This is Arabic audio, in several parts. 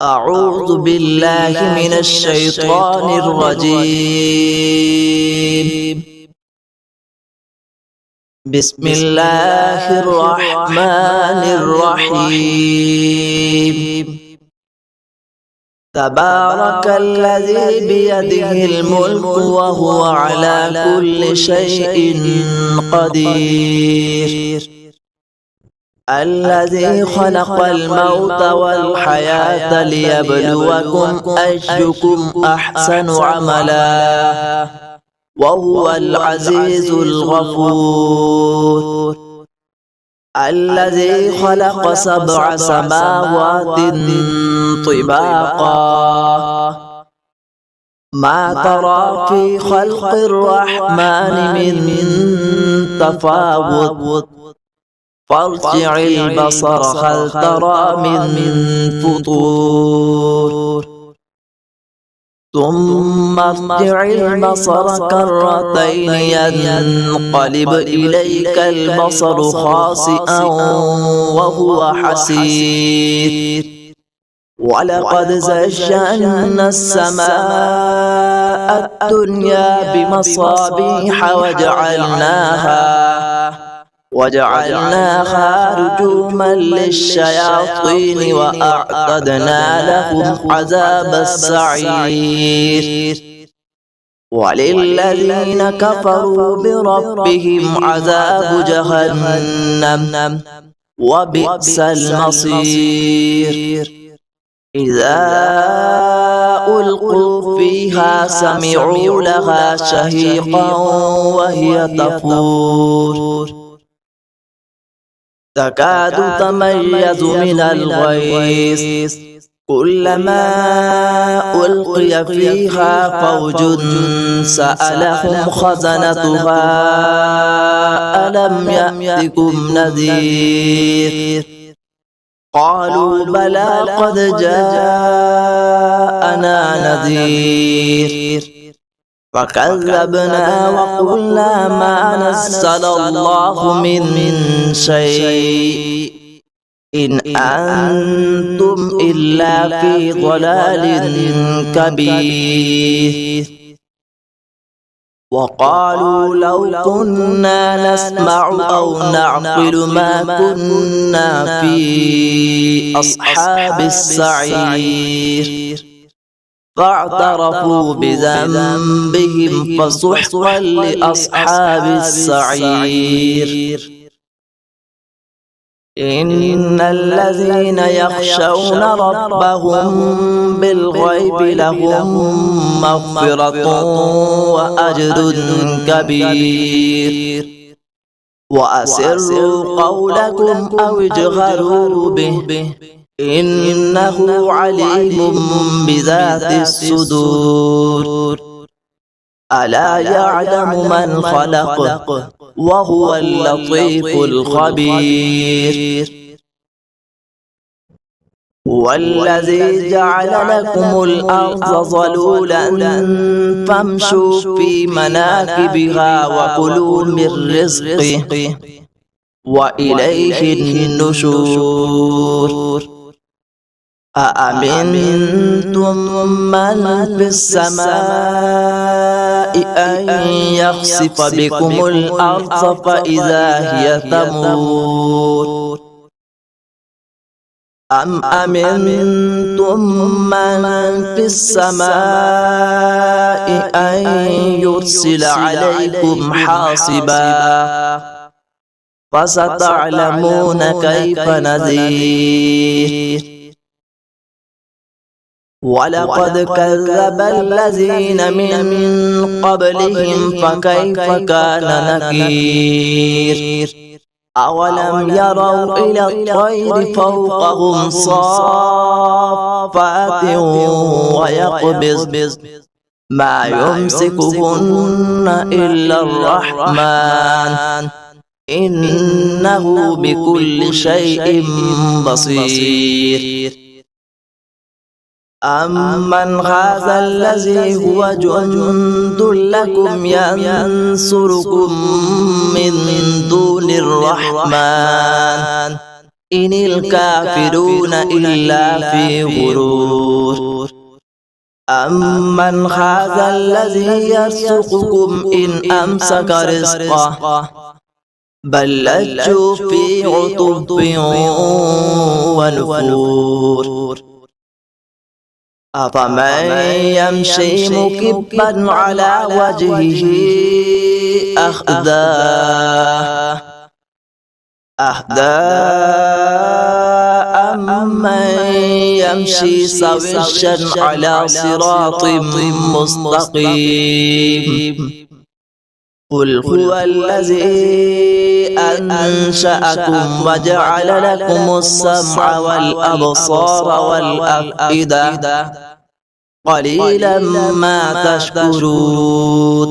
أعوذ بالله من الشيطان الرجيم. بسم الله الرحمن الرحيم. تبارك الذي بيده الملك وهو على كل شيء قدير. الذي خلق الموت والحياة ليبلوكم أيكم أحسن عملا وهو العزيز الغفور. الذي خلق 7 سماوات طباقا ما ترى في خلق الرحمن من تفاوت فارجع البصر هل ترى من فطور ثم ارجع البصر كرتين ينقلب إليك البصر خاسئا وهو حسير. ولقد زينا السماء الدنيا بمصابيح وجعلناها رجوما للشياطين وأعتدنا لهم عذاب السعير. وللذين كفروا بربهم عذاب جهنم وبئس المصير. إذا ألقوا فيها سمعوا لها شهيقا وهي تفور تكاد تميز من الغيظ كلما ألقي فيها فوج سألهم خزنتها ألم يأتكم نذير قالوا بلى قد جاءنا نذير فكذبنا وقلنا ما نزل الله من شيء إن أنتم إلا في ضلال كبير. وقالوا لو كنا نسمع أو نعقل ما كنا في أصحاب السعير فاعترفوا بذنبهم فسحقا لأصحاب السعير. إن الذين يخشون ربهم بالغيب لهم مغفرة وأجر كبير. وأسروا قولكم أو اجهروا به إنه عليم بذات الصدور. ألا يعلم من خلق وهو اللطيف الخبير. والذي جعل لكم الأرض ظلولا فامشوا في مناكبها وكلوا من رزقه وإليه النشور. أأمنتم من في السماء أن يخسف بكم الأرض فإذا هي تمور أم أمنتم من في السماء أن يرسل عليكم حاصبا فستعلمون كيف نذير. ولقد كذب الذين من قبلهم فكيف كان نكير. أولم يروا إلى الطير فوقهم صافات ويقبض ما يمسكهن إلا الرحمن إنه بكل شيء بصير. أمن هذا الذي هو جند لكم ينصركم من دون الرحمن إن الكافرون إلا في غرور أمن هذا الذي يرزقكم إن أمسك رزقه بل لجوا في عتب ونفور أفمن يمشي مكبا على وجهه أهدى أمن يمشي سويا على صراط مستقيم قل هو الذي أنشأكم وجعل لكم السمع والأبصار والأفئدة قليلا ما تشكرون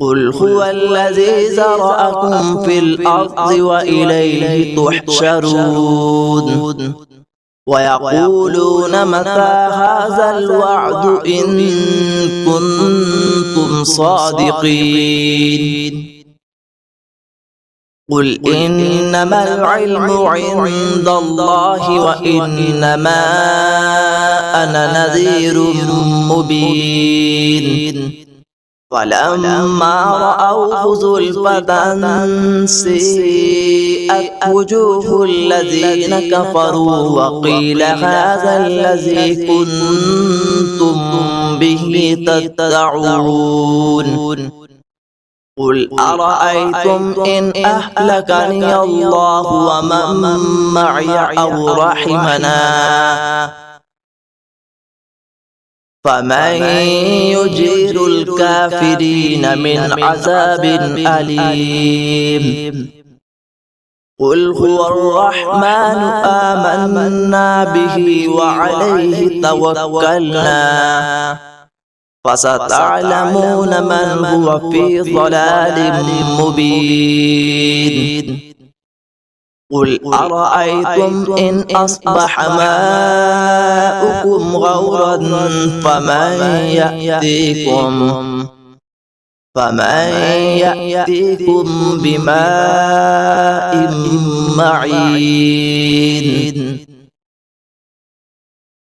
قل هو الذي ذرأكم في الأرض وإليه تحشرون ويقولون متى هذا الوعد إن كنتم صادقين قل إنما العلم عند الله وإنما أنا نذير مبين فلما رأوه زلفة سيئت وجوه الذين كفروا وقيل هذا الذي كنتم به تدعون قل أرأيتم إن أهلكني الله ومن معي أو رحمنا فمن يجير الكافرين من عذاب أليم قل هو الرحمن آمنا به وعليه توكلنا فستعلمون من هو في ضلال مبين قل أرأيتم إن أصبح ماؤكم غورا فمن يأتيكم بماء معين